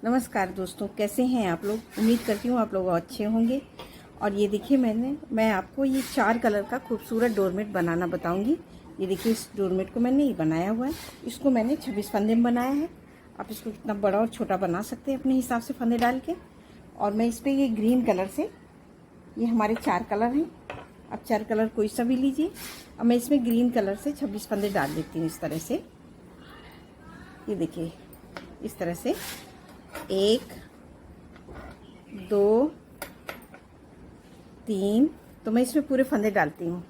नमस्कार दोस्तों, कैसे हैं आप लोग। उम्मीद करती हूँ आप लोग अच्छे होंगे। और ये देखिए मैं आपको ये 4 कलर का खूबसूरत डोरमेट बनाना बताऊंगी। ये देखिए, इस डोरमेट को मैंने ये बनाया हुआ है। इसको मैंने 26 फंदे में बनाया है। आप इसको कितना बड़ा और छोटा बना सकते हैं अपने हिसाब से फंदे डाल के। और मैं इस पर ये ग्रीन कलर से, ये हमारे 4 कलर हैं, आप 4 कलर कोई सा भी लीजिए। अब मैं इसमें ग्रीन कलर से 26 फंदे डाल देती हूँ इस तरह से। ये देखिए इस तरह से 1 2 3, तो मैं इसमें पूरे फंदे डालती हूँ।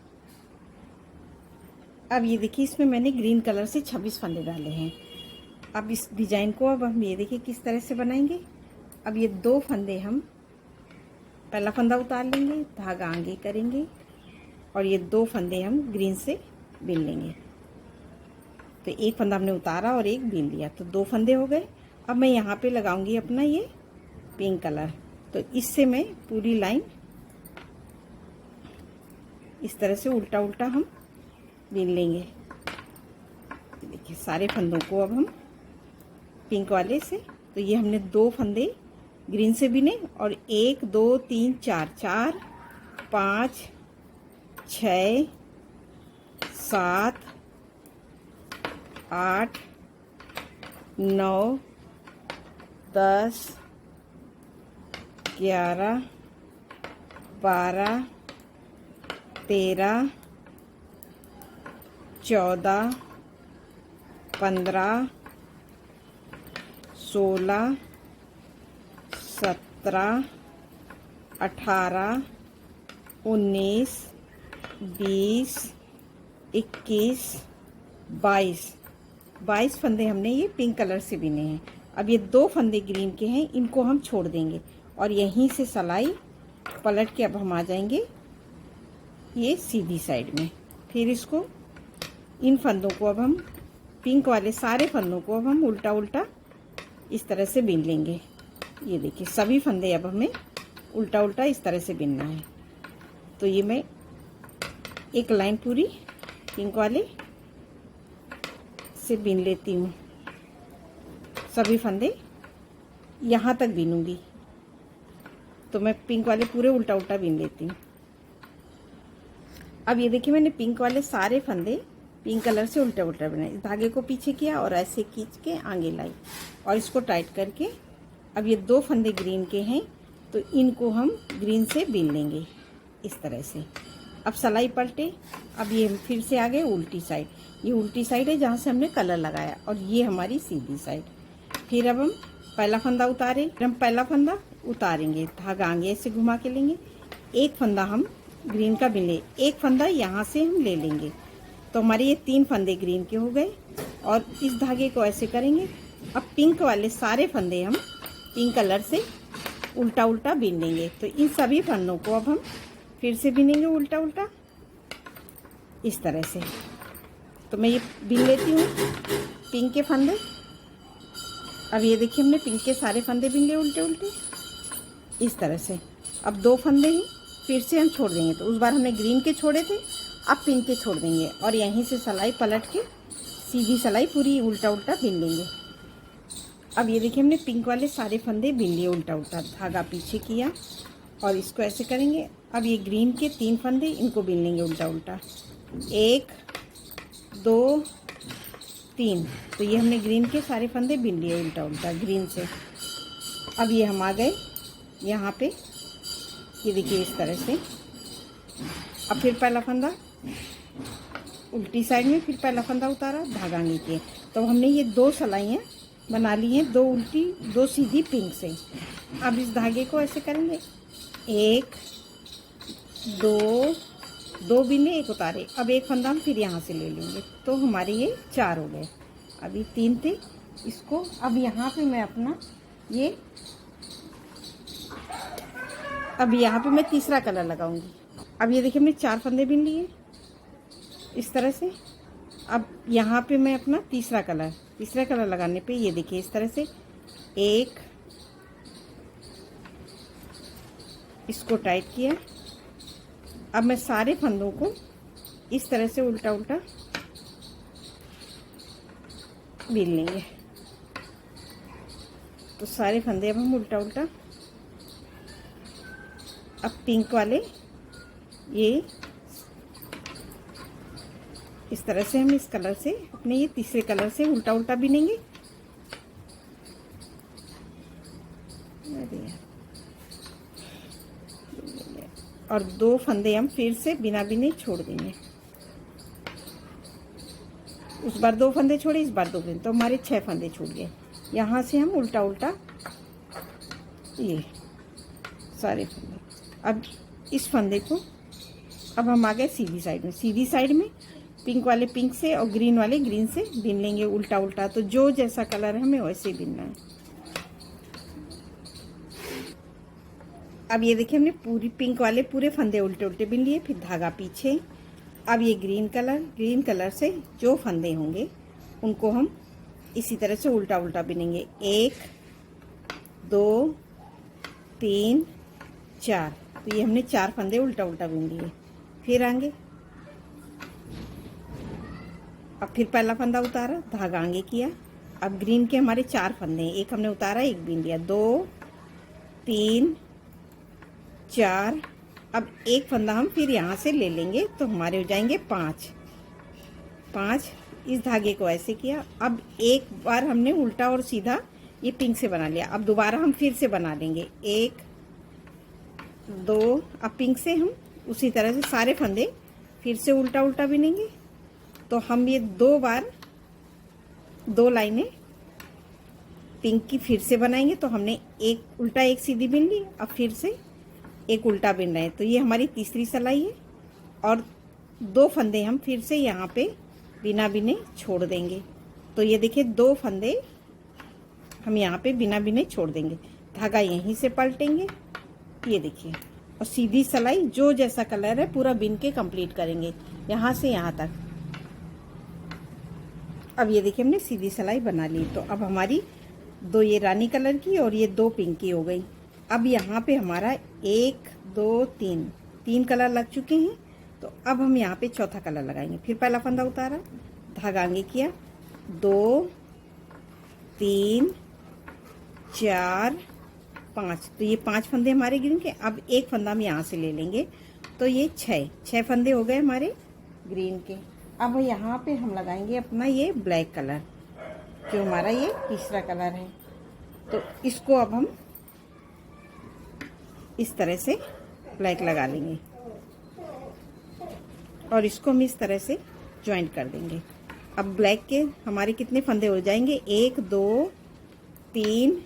अब ये देखिए, इसमें मैंने ग्रीन कलर से 26 फंदे डाले हैं। अब इस डिजाइन को अब हम ये देखिए किस तरह से बनाएंगे। अब ये 2 फंदे हम पहला फंदा उतार लेंगे, धागा आगे करेंगे और ये 2 फंदे हम ग्रीन से बीन लेंगे। तो एक फंदा हमने उतारा और एक बीन लिया, तो 2 फंदे हो गए। अब मैं यहाँ पे लगाऊंगी अपना ये पिंक कलर। तो इससे मैं पूरी लाइन इस तरह से उल्टा उल्टा हम बीन लेंगे। देखिए सारे फंदों को अब हम पिंक वाले से, तो ये हमने 2 फंदे ग्रीन से बीने और 1 2 3 4 4 5 6 7 8 9 10 11 12 13 14 15 16 17 18 19 20 21 22 फंदे हमने ये पिंक कलर से बीने हैं। अब ये 2 फंदे ग्रीन के हैं, इनको हम छोड़ देंगे और यहीं से सिलाई पलट के अब हम आ जाएंगे ये सीधी साइड में। फिर इसको, इन फंदों को अब हम पिंक वाले सारे फंदों को अब हम उल्टा उल्टा इस तरह से बीन लेंगे। ये देखिए सभी फंदे अब हमें उल्टा उल्टा इस तरह से बीनना है। तो ये मैं एक लाइन पूरी पिंक वाले से बीन लेती हूँ। सभी फंदे यहाँ तक बीनूंगी, तो मैं पिंक वाले पूरे उल्टा उल्टा बीन लेती हूँ। अब ये देखिए मैंने पिंक वाले सारे फंदे पिंक कलर से उल्टा उल्टा बनाए। इस धागे को पीछे किया और ऐसे खींच के आगे लाई और इसको टाइट करके, अब ये 2 फंदे ग्रीन के हैं तो इनको हम ग्रीन से बीन लेंगे इस तरह से। अब सिलाई पलटे, अब ये फिर से आगे उल्टी साइड, ये उल्टी साइड है जहाँ से हमने कलर लगाया और ये हमारी सीधी साइड। फिर अब हम पहला फंदा उतारे, हम पहला फंदा उतारेंगे, धागा आगे ऐसे घुमा के लेंगे, एक फंदा हम ग्रीन का बीन ले, एक फंदा यहाँ से हम ले लेंगे, तो हमारे ये 3 फंदे ग्रीन के हो गए। और इस धागे को ऐसे करेंगे। अब पिंक वाले सारे फंदे हम पिंक कलर से उल्टा उल्टा बीन लेंगे। तो इन सभी फंदों को अब हम फिर से बीनेंगे उल्टा उल्टा इस तरह से। तो मैं ये बीन लेती हूँ पिंक के फंदे। अब ये देखिए हमने पिंक के सारे फंदे बीन लिए उल्टे उल्टे इस तरह से। अब 2 फंदे ही फिर से हम छोड़ देंगे, तो उस बार हमने ग्रीन के छोड़े थे, अब पिंक के छोड़ देंगे और यहीं से सिलाई पलट के सीधी सिलाई पूरी उल्टा उल्टा बीन लेंगे। अब ये देखिए हमने पिंक वाले सारे फंदे बीन लिए उल्टा उल्टा, धागा पीछे किया और इसको ऐसे करेंगे। अब ये ग्रीन के 3 फंदे, इनको बीन लेंगे उल्टा उल्टा, 1 2 3, तो ये हमने ग्रीन के सारे फंदे बीन लिए उल्टा उल्टा ग्रीन से। अब ये हम आ गए यहाँ पे, ये देखिए इस तरह से। अब फिर पहला फंदा उल्टी साइड में, फिर पहला फंदा उतारा, धागा आगे किए, तो हमने ये 2 सिलाइयाँ बना ली हैं, 2 उल्टी 2 सीधी पिंक से। अब इस धागे को ऐसे करेंगे, 1 2 बीने, 1 उतारे, अब एक फंदा हम फिर यहाँ से ले लेंगे, तो हमारे ये 4 हो गए। अभी 3 थे इसको। अब यहाँ पे मैं अपना ये, अब यहाँ पे मैं तीसरा कलर लगाऊंगी। अब ये देखिए हमने 4 फंदे बीन लिए इस तरह से। अब यहाँ पे मैं अपना तीसरा कलर लगाने पे ये देखिए इस तरह से, 1, इसको टाइट किया। अब मैं सारे फंदों को इस तरह से उल्टा उल्टा बीन लेंगे। तो सारे फंदे अब हम उल्टा उल्टा, अब पिंक वाले ये इस तरह से हम इस कलर से अपने ये तीसरे कलर से उल्टा उल्टा बिनेंगे। और 2 फंदे हम फिर से बिना बिने छोड़ देंगे। उस बार 2 फंदे छोड़े, इस बार 2 फंदे, तो हमारे 6 फंदे छूट गए। यहाँ से हम उल्टा उल्टा ये सारे फंदे, अब इस फंदे को अब हम आ गए सीधी साइड में। सीधी साइड में पिंक वाले पिंक से और ग्रीन वाले ग्रीन से बिन लेंगे उल्टा उल्टा। तो जो जैसा कलर है हमें वैसे ही बिनना है। अब ये देखिए हमने पूरी पिंक वाले पूरे फंदे उल्टे उल्टे बिन लिए, फिर धागा पीछे। अब ये ग्रीन कलर से जो फंदे होंगे उनको हम इसी तरह से उल्टा उल्टा बिनेंगे। 1 2 3 4, तो ये हमने 4 फंदे उल्टा उल्टा बिन लिए। फिर आगे, अब फिर पहला फंदा उतारा, धागा आगे किया। अब ग्रीन के हमारे 4 फंदे हैं, एक हमने उतारा, एक बिन लिया, 2 3 4। अब एक फंदा हम फिर यहाँ से ले लेंगे तो हमारे हो जाएंगे 5। इस धागे को ऐसे किया। अब एक बार हमने उल्टा और सीधा ये पिंक से बना लिया। अब दोबारा हम फिर से बना लेंगे 1 2। अब पिंक से हम उसी तरह से सारे फंदे फिर से उल्टा उल्टा बिनेंगे। तो हम ये 2 बार 2 लाइनें पिंक की फिर से बनाएंगे। तो हमने एक उल्टा एक सीधी बिन ली, अब फिर से एक उल्टा बिन रहे हैं। तो ये हमारी तीसरी सिलाई है। और 2 फंदे हम फिर से यहाँ पे बिना बिने छोड़ देंगे। तो ये देखिए 2 फंदे हम यहाँ पे बिना बिने छोड़ देंगे। धागा यहीं से पलटेंगे, ये देखिए, और सीधी सिलाई जो जैसा कलर है पूरा बिन के कंप्लीट करेंगे यहाँ से यहाँ तक। अब ये देखिए हमने सीधी सिलाई बना ली। तो अब हमारी 2 ये रानी कलर की और ये 2 पिंक की हो गई। अब यहाँ पे हमारा 1 2 3 कलर लग चुके हैं। तो अब हम यहाँ पे चौथा कलर लगाएंगे। फिर पहला फंदा उतारा, धागा आगे किया, 2 3 4 5। तो ये 5 फंदे हमारे ग्रीन के। अब एक फंदा हम यहाँ से ले लेंगे, तो ये 6 फंदे हो गए हमारे ग्रीन के। अब यहाँ पे हम लगाएंगे अपना ये ब्लैक कलर, जो हमारा ये तीसरा कलर है। तो इसको अब हम इस तरह से ब्लैक लगा लेंगे और इसको हम इस तरह से ज्वाइंट कर देंगे। अब ब्लैक के हमारे कितने फंदे हो जाएंगे, 1 2 3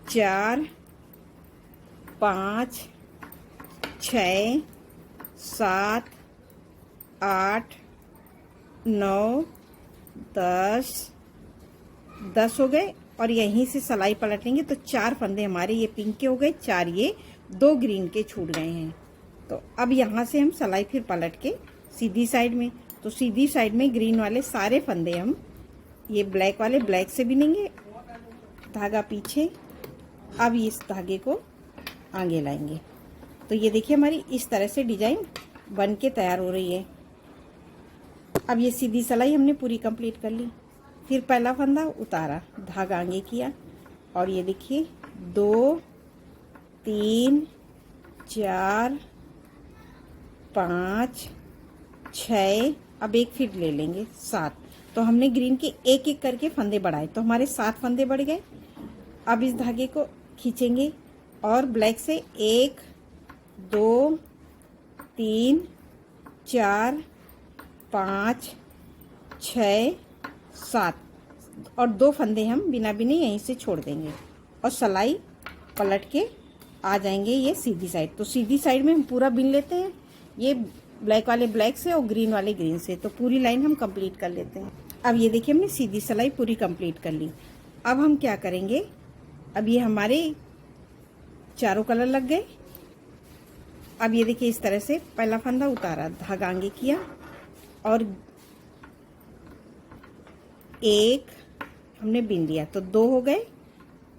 4 5 6 7 8 9 10 हो गए। और यहीं से सिलाई पलटेंगे तो 4 फंदे हमारे ये पिंक के हो गए, 4 ये 2 ग्रीन के छूट गए हैं। तो अब यहाँ से हम सिलाई फिर पलट के सीधी साइड में, तो सीधी साइड में ग्रीन वाले सारे फंदे हम ये ब्लैक वाले ब्लैक से बिनेंगे, धागा पीछे। अब इस धागे को आगे लाएंगे। तो ये देखिए हमारी इस तरह से डिजाइन बन के तैयार हो रही है। अब ये सीधी सिलाई हमने पूरी कंप्लीट कर ली। फिर पहला फंदा उतारा, धागा आगे किया, और ये देखिए 2 3 4 5 6। अब एक फिर ले लेंगे 7। तो हमने ग्रीन के एक एक करके फंदे बढ़ाए, तो हमारे 7 फंदे बढ़ गए। अब इस धागे को खींचेंगे और ब्लैक से 1 2 3 4 5 6 7 और 2 फंदे हम बिना बिने यहीं से छोड़ देंगे और सिलाई पलट के आ जाएंगे ये सीधी साइड। तो सीधी साइड में हम पूरा बिन लेते हैं, ये ब्लैक वाले ब्लैक से और ग्रीन वाले ग्रीन से। तो पूरी लाइन हम कंप्लीट कर लेते हैं। अब ये देखिए हमने सीधी सिलाई पूरी कंप्लीट कर ली। अब हम क्या करेंगे, अब ये हमारे चारों कलर लग गए। अब ये देखिए इस तरह से पहला फंदा उतारा, धागा आगे किया, और 1 हमने बिन लिया, तो 2 हो गए,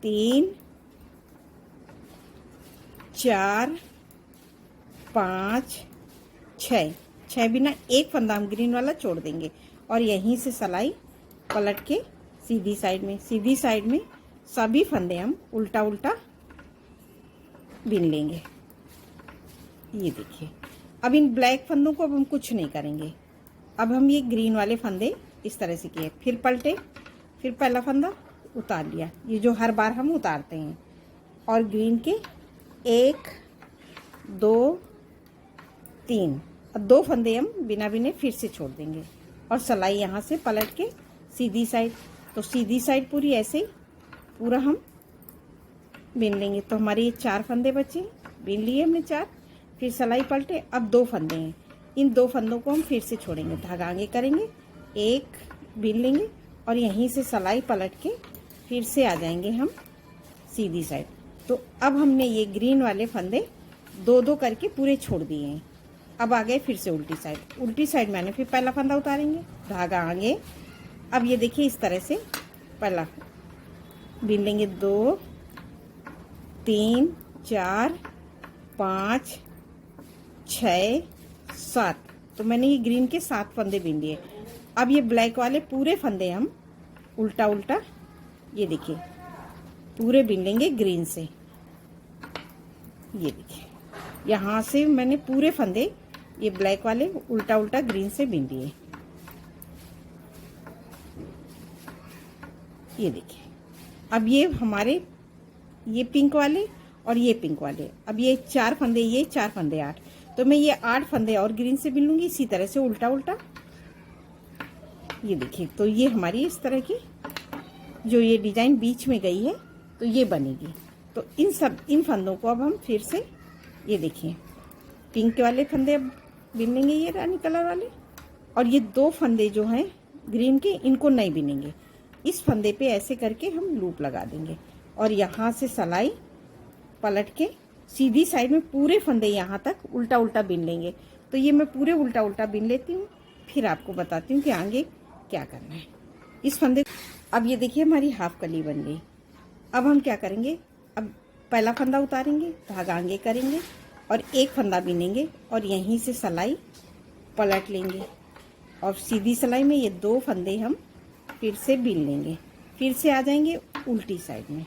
3 4 5 6 बिना एक फंदा हम ग्रीन वाला छोड़ देंगे और यहीं से सिलाई पलट के सीधी साइड में सभी फंदे हम उल्टा उल्टा बिन लेंगे। ये देखिए, अब इन ब्लैक फंदों को अब हम कुछ नहीं करेंगे। अब हम ये ग्रीन वाले फंदे इस तरह से किए, फिर पलटे, फिर पहला फंदा उतार लिया, ये जो हर बार हम उतारते हैं, और ग्रीन के 1 2 3, अब 2 फंदे हम बिना बिने फिर से छोड़ देंगे और सिलाई यहाँ से पलट के सीधी साइड, तो सीधी साइड पूरी ऐसे ही पूरा हम बिन लेंगे। तो हमारे ये 4 फंदे बचे, बिन लिए हमने 4, फिर सिलाई पलटे। अब 2 फंदे हैं, इन 2 फंदों को हम फिर से छोड़ेंगे, धागा आगे करेंगे, 1 बिन लेंगे और यहीं से सिलाई पलट के फिर से आ जाएंगे हम सीधी साइड। तो अब हमने ये ग्रीन वाले फंदे 2-2 करके पूरे छोड़ दिए हैं। अब आ गए फिर से उल्टी साइड। उल्टी साइड मैंने फिर पहला फंदा उतारेंगे, धागा आगे। अब ये देखिए इस तरह से पहला बिन लेंगे, 2 3 4 5 6 7, तो मैंने ये ग्रीन के 7 फंदे बिन लिए। अब ये ब्लैक वाले पूरे फंदे हम उल्टा उल्टा, ये देखिए पूरे बिन लेंगे ग्रीन से। ये देखिए यहाँ से मैंने पूरे फंदे ये ब्लैक वाले उल्टा उल्टा ग्रीन से बिन लिए। ये देखिए, अब ये हमारे ये पिंक वाले और ये पिंक वाले, अब ये 4 फंदे, ये 4 फंदे 8, तो मैं ये 8 फंदे और ग्रीन से बिन लूंगी इसी तरह से उल्टा उल्टा। ये देखिए, तो ये हमारी इस तरह की जो ये डिजाइन बीच में गई है तो ये बनेगी। तो इन फंदों को अब हम फिर से, ये देखिए पिंक वाले फंदे अब बिन लेंगे, ये रानी कलर वाले, और ये 2 फंदे जो हैं ग्रीन के, इनको नहीं बिनेंगे। इस फंदे पे ऐसे करके हम लूप लगा देंगे और यहाँ से सिलाई पलट के सीधी साइड में पूरे फंदे यहाँ तक उल्टा उल्टा बिन लेंगे। तो ये मैं पूरे उल्टा उल्टा बिन लेती हूँ, फिर आपको बताती हूँ कि आगे क्या करना है इस फंदे। अब ये देखिए हमारी हाफ कली बन गई। अब हम क्या करेंगे, अब पहला फंदा उतारेंगे, धागा आगे करेंगे और 1 फंदा बिनेंगे और यहीं से सिलाई पलट लेंगे और सीधी सिलाई में ये 2 फंदे हम फिर से बिन लेंगे, फिर से आ जाएंगे उल्टी साइड में।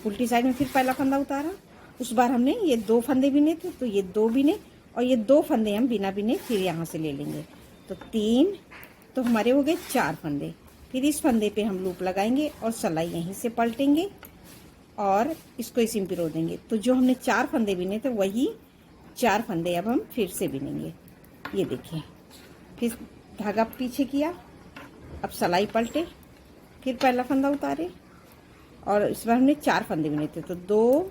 उल्टी साइड में फिर पहला फंदा उतारा, उस बार हमने ये 2 फंदे बिने थे तो ये 2 बिने और ये 2 फंदे हम बिना बिने फिर यहाँ से ले लेंगे, तो 3, तो हमारे हो गए 4 फंदे। फिर इस फंदे पे हम लूप लगाएंगे और सिलाई यहीं से पलटेंगे और इसको इसी में पिरो देंगे। तो जो हमने 4 फंदे बिने थे वही 4 फंदे अब हम फिर से बिनेंगे। ये देखिए, फिर धागा पीछे किया, अब सिलाई पलटे, फिर पहला फंदा उतारे और इस बार हमने 4 फंदे बिने थे, तो 2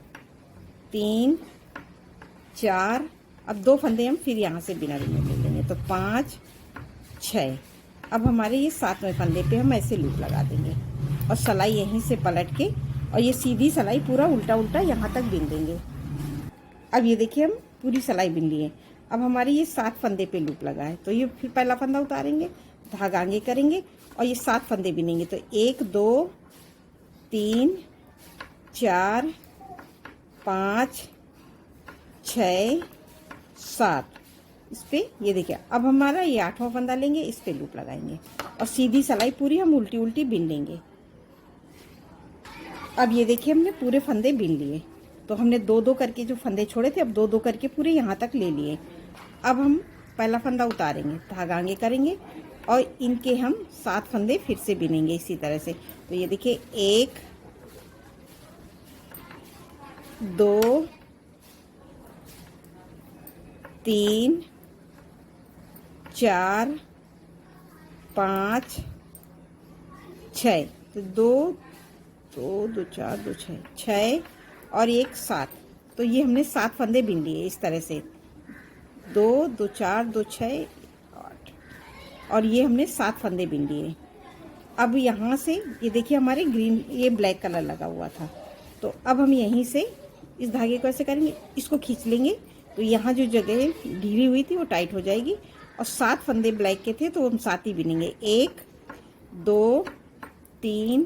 3 4, अब 2 फंदे हम फिर यहाँ से बिना बिने ले लेंगे, तो 5 6। अब हमारे ये 7वें फंदे पे हम ऐसे लूप लगा देंगे और सिलाई यहीं से पलट के और ये सीधी सिलाई पूरा उल्टा उल्टा यहाँ तक बिन देंगे। अब ये देखिए हम पूरी सिलाई बिन लिए। अब हमारे ये 7 फंदे पे लूप लगा है, तो ये फिर पहला फंदा उतारेंगे, धागा आगे करेंगे और ये 7 फंदे बिनेंगे, तो 1 2 3 4 5 6 7, इस पे ये देखिए। अब हमारा ये 8वां फंदा लेंगे, इस पे लूप लगाएंगे और सीधी सिलाई पूरी हम उल्टी उल्टी बिन लेंगे। अब ये देखिए हमने पूरे फंदे बिन लिए, तो हमने 2-2 करके जो फंदे छोड़े थे अब 2-2 करके पूरे यहाँ तक ले लिए। अब हम पहला फंदा उतारेंगे, धागा आगे करेंगे और इनके हम 7 फंदे फिर से बिनेंगे इसी तरह से। तो ये देखिए 1 2 3 4 5 6, तो 2 2 2 4 2 6 6 और 1 7, तो ये हमने 7 फंदे बिन लिए इस तरह से, 2 2 4 2 6 8, और ये हमने 7 फंदे बिन लिए। अब यहाँ से ये देखिए हमारे ग्रीन ये ब्लैक कलर लगा हुआ था, तो अब हम यहीं से इस धागे को ऐसे करेंगे, इसको खींच लेंगे, तो यहाँ जो जगह ढीली हुई थी वो टाइट हो जाएगी और 7 फंदे ब्लैक के थे तो हम 7 ही बिनेंगे, 1 2 3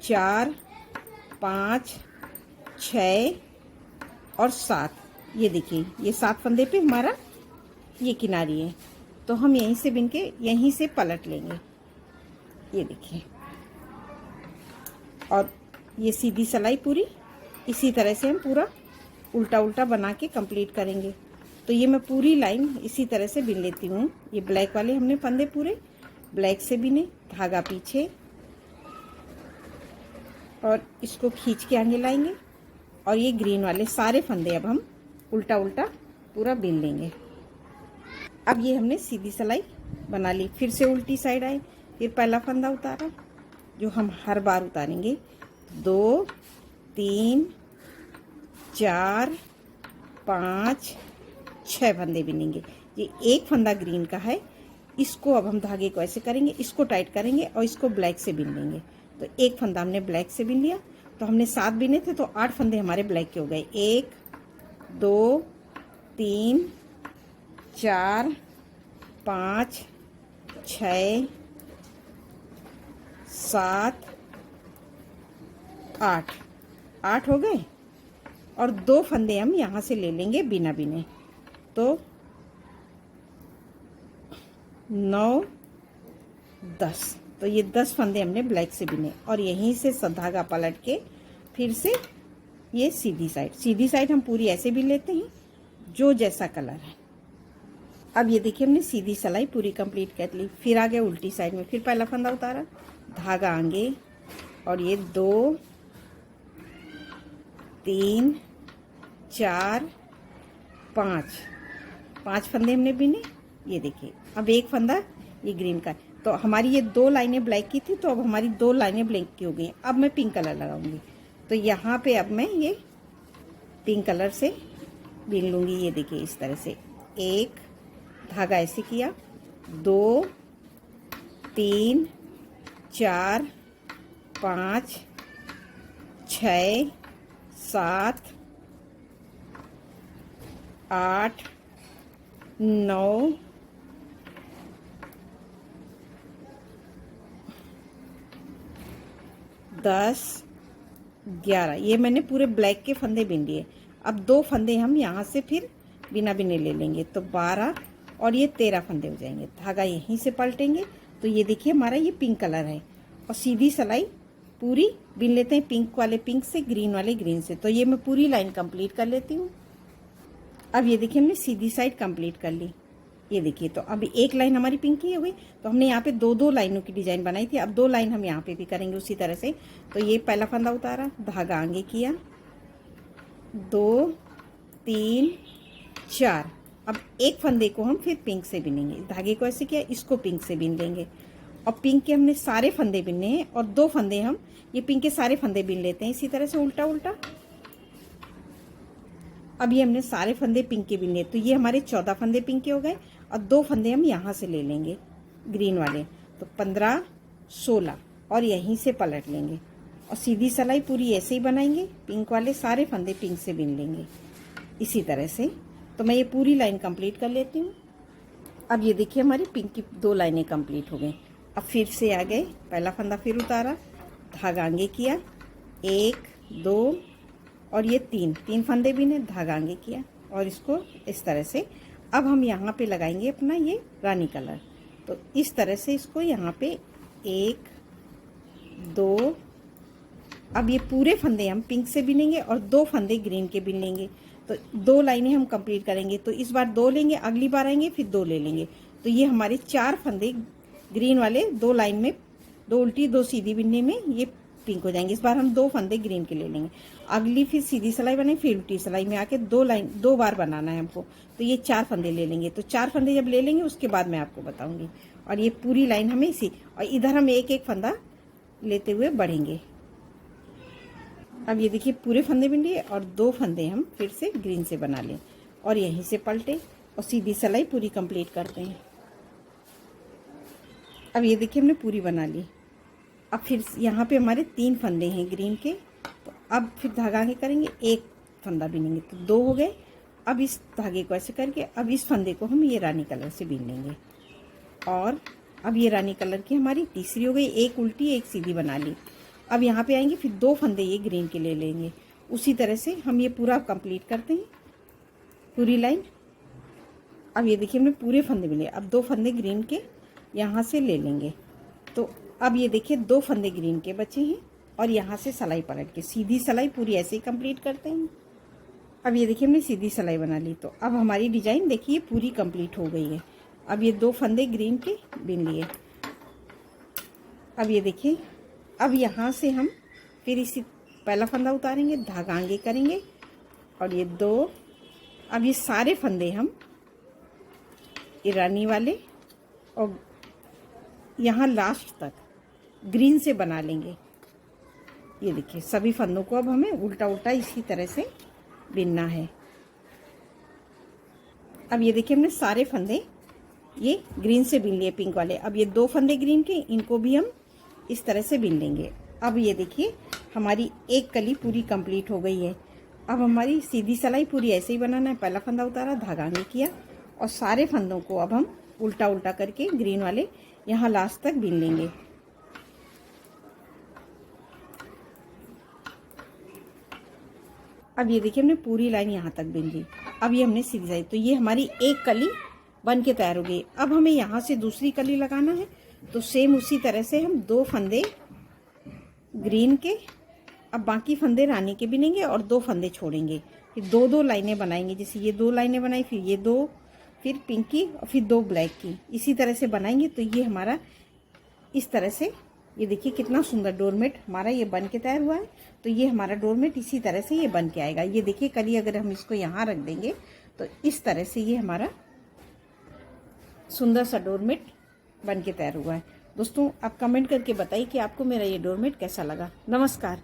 4 5 6 और 7। ये देखिए ये 7 फंदे पे हमारा ये किनारी है, तो हम यहीं से बिन के यहीं से पलट लेंगे। ये देखिए, और ये सीधी सिलाई पूरी इसी तरह से हम पूरा उल्टा उल्टा बना के कंप्लीट करेंगे। तो ये मैं पूरी लाइन इसी तरह से बिन लेती हूँ। ये ब्लैक वाले हमने फंदे पूरे ब्लैक से बिने, धागा पीछे और इसको खींच के आगे लाएंगे और ये ग्रीन वाले सारे फंदे अब हम उल्टा उल्टा पूरा बिन लेंगे। अब ये हमने सीधी सिलाई बना ली, फिर से उल्टी साइड आए, फिर पहला फंदा उतारा जो हम हर बार उतारेंगे। 2 3 4 5 6 फंदे बिनेंगे। ये एक फंदा ग्रीन का है, इसको अब हम धागे को ऐसे करेंगे, इसको टाइट करेंगे और इसको ब्लैक से बिन लेंगे। तो एक फंदा हमने ब्लैक से बिन लिया, तो हमने 7 बिने थे तो 8 फंदे हमारे ब्लैक के हो गए। 1 2 3 4 5 6 7 8 हो गए और 2 फंदे हम यहाँ से ले लेंगे बिना बिने। तो 9 10, तो ये 10 फंदे हमने ब्लैक से बिने और यहीं से धागा पलट के फिर से ये सीधी साइड हम पूरी ऐसे भी लेते हैं जो जैसा कलर है। अब ये देखिए हमने सीधी सिलाई पूरी कंप्लीट कर ली। फिर आ गए उल्टी साइड में, फिर पहला फंदा उतारा, धागा आगे और ये 2 3 4 5 फंदे हमने बिने। ये देखिए अब एक फंदा ये ग्रीन का, तो हमारी ये 2 लाइनें ब्लैक की थी, तो अब हमारी 2 लाइनें ब्लैक की हो गई। अब मैं पिंक कलर लगाऊंगी, तो यहाँ पे अब मैं ये पिंक कलर से बिन लूँगी। ये देखिए इस तरह से, एक धागा ऐसे किया, 2 3 4 5 6 7 8 9 10 11, ये मैंने पूरे ब्लैक के फंदे बिन लिए। अब 2 फंदे हम यहाँ से फिर बिना बिने ले लेंगे, तो 12 और ये 13 फंदे हो जाएंगे। धागा यहीं से पलटेंगे, तो ये देखिए हमारा ये पिंक कलर है और सीधी सिलाई पूरी बिन लेते हैं, पिंक वाले पिंक से, ग्रीन वाले ग्रीन से। तो ये मैं पूरी लाइन कंप्लीट कर लेती हूँ। अब ये देखिए हमने सीधी साइड कंप्लीट कर ली। ये देखिए, तो अब एक लाइन हमारी पिंक की हो गई, तो हमने यहाँ पे 2 लाइनों की डिजाइन बनाई थी, अब 2 लाइन हम यहाँ पे भी करेंगे उसी तरह से। तो ये पहला फंदा उतारा, धागा आगे किया, 2 3 4, अब एक फंदे को हम फिर पिंक से बिनेंगे। धागे को ऐसे किया, इसको पिंक से बिन लेंगे और पिंक के हमने सारे फंदे बिनने हैं और 2 फंदे हम ये पिंक के सारे फंदे बिन लेते हैं इसी तरह से उल्टा उल्टा। अब ये हमने सारे फंदे पिंक के बिन लिए, तो ये हमारे 14 फंदे पिंक के हो गए और 2 फंदे हम यहाँ से ले लेंगे ग्रीन वाले, तो 15 16 और यहीं से पलट लेंगे और सीधी सिलाई पूरी ऐसे ही बनाएंगे। पिंक वाले सारे फंदे पिंक से बिन लेंगे इसी तरह से। तो मैं ये पूरी लाइन कंप्लीट कर लेती हूँ। अब ये देखिए हमारी पिंक की 2 लाइनें कंप्लीट हो गई। अब फिर से आ गए, पहला फंदा फिर उतारा, धागा आगे किया, 1 2 और ये 3 फंदे बिने, धागा आगे किया और इसको इस तरह से। अब हम यहाँ पे लगाएंगे अपना ये रानी कलर, तो इस तरह से इसको यहाँ पे 1 2, अब ये पूरे फंदे हम पिंक से बिनेंगे और 2 फंदे ग्रीन के बिन लेंगे। तो 2 लाइनें हम कंप्लीट करेंगे, तो इस बार 2 लेंगे, अगली बार आएंगे फिर 2 ले लेंगे। तो ये हमारे 4 फंदे ग्रीन वाले 2 लाइन में, 2 उल्टी 2 सीधी बिनने में ये पिंक हो जाएंगे। इस बार हम 2 फंदे ग्रीन के ले लेंगे, अगली फिर सीधी सिलाई बनाए, फिर उल्टी सिलाई में आके 2 बार बनाना है हमको। तो ये 4 फंदे ले लेंगे, तो 4 फंदे जब ले लेंगे उसके बाद मैं आपको बताऊंगी। और ये पूरी लाइन हमें इसी, और इधर हम एक एक फंदा लेते हुए बढ़ेंगे। अब ये देखिए पूरे फंदे बिन लिए और 2 फंदे हम फिर से ग्रीन से बना लें और यहीं से पलटे और सीधी सिलाई पूरी कंप्लीट करते हैं। अब ये देखिए हमने पूरी बना ली। अब फिर यहाँ पे हमारे 3 फंदे हैं ग्रीन के, तो अब फिर धागा आगे करेंगे, 1 फंदा बिनेंगे, तो 2 हो गए। अब इस धागे को ऐसे करके अब इस फंदे को हम ये रानी कलर से बिन लेंगे और अब ये रानी कलर की हमारी तीसरी हो गई, 1 उल्टी 1 सीधी बना ली। अब यहाँ पे आएंगे, फिर 2 फंदे ये ग्रीन के ले लेंगे। उसी तरह से हम ये पूरा कंप्लीट करते हैं पूरी लाइन। अब ये देखिए हमने पूरे फंदे मिले, अब 2 फंदे ग्रीन के यहाँ से ले लेंगे। तो अब ये देखिए 2 फंदे ग्रीन के बचे हैं, और यहाँ से सिलाई पलट के सीधी सिलाई पूरी ऐसे ही कंप्लीट करते हैं। अब ये देखिए हमने सीधी सिलाई बना ली। तो अब हमारी डिजाइन देखिए पूरी कंप्लीट हो गई है। अब ये 2 फंदे ग्रीन के बिन लिए। अब ये देखिए, अब यहाँ से हम फिर इसी पहला फंदा उतारेंगे, धागा आगे करेंगे और ये 2, अब ये सारे फंदे हम ईरानी वाले और यहाँ लास्ट तक ग्रीन से बना लेंगे। ये देखिए सभी फंदों को अब हमें उल्टा उल्टा इसी तरह से बिनना है। अब ये देखिए हमने सारे फंदे ये ग्रीन से बिन लिए, पिंक वाले। अब ये 2 फंदे ग्रीन के, इनको भी हम इस तरह से बिन लेंगे। अब ये देखिए हमारी एक कली पूरी कंप्लीट हो गई है। अब हमारी सीधी सिलाई पूरी ऐसे ही बनाना है। पहला फंदा उतारा, धागा आगे किया और सारे फंदों को अब हम उल्टा उल्टा करके ग्रीन वाले यहाँ लास्ट तक बिन लेंगे। अब ये देखिए हमने पूरी लाइन यहाँ तक बिन ली। अब ये हमने सीधी सिलाई, तो ये हमारी एक कली बन के तैयार हो गई। अब हमें यहाँ से दूसरी कली लगाना है। तो सेम उसी तरह से हम 2 फंदे ग्रीन के, अब बाकी फंदे रानी के बिनेंगे और 2 फंदे छोड़ेंगे। फिर 2-2 लाइनें बनाएंगे। जैसे ये 2 लाइनें बनाई, फिर ये 2, फिर पिंक की और फिर 2 ब्लैक की, इसी तरह से बनाएंगे। तो ये हमारा इस तरह से, ये देखिए कितना सुंदर डोरमेट हमारा ये बन के तैयार हुआ है। तो ये हमारा डोरमेट इसी तरह से ये बन के आएगा। ये देखिए कली अगर हम इसको यहाँ रख देंगे तो इस तरह से ये हमारा सुंदर सा डोरमेट बन के तैयार हुआ है। दोस्तों आप कमेंट करके बताइए कि आपको मेरा ये डोरमेट कैसा लगा। नमस्कार।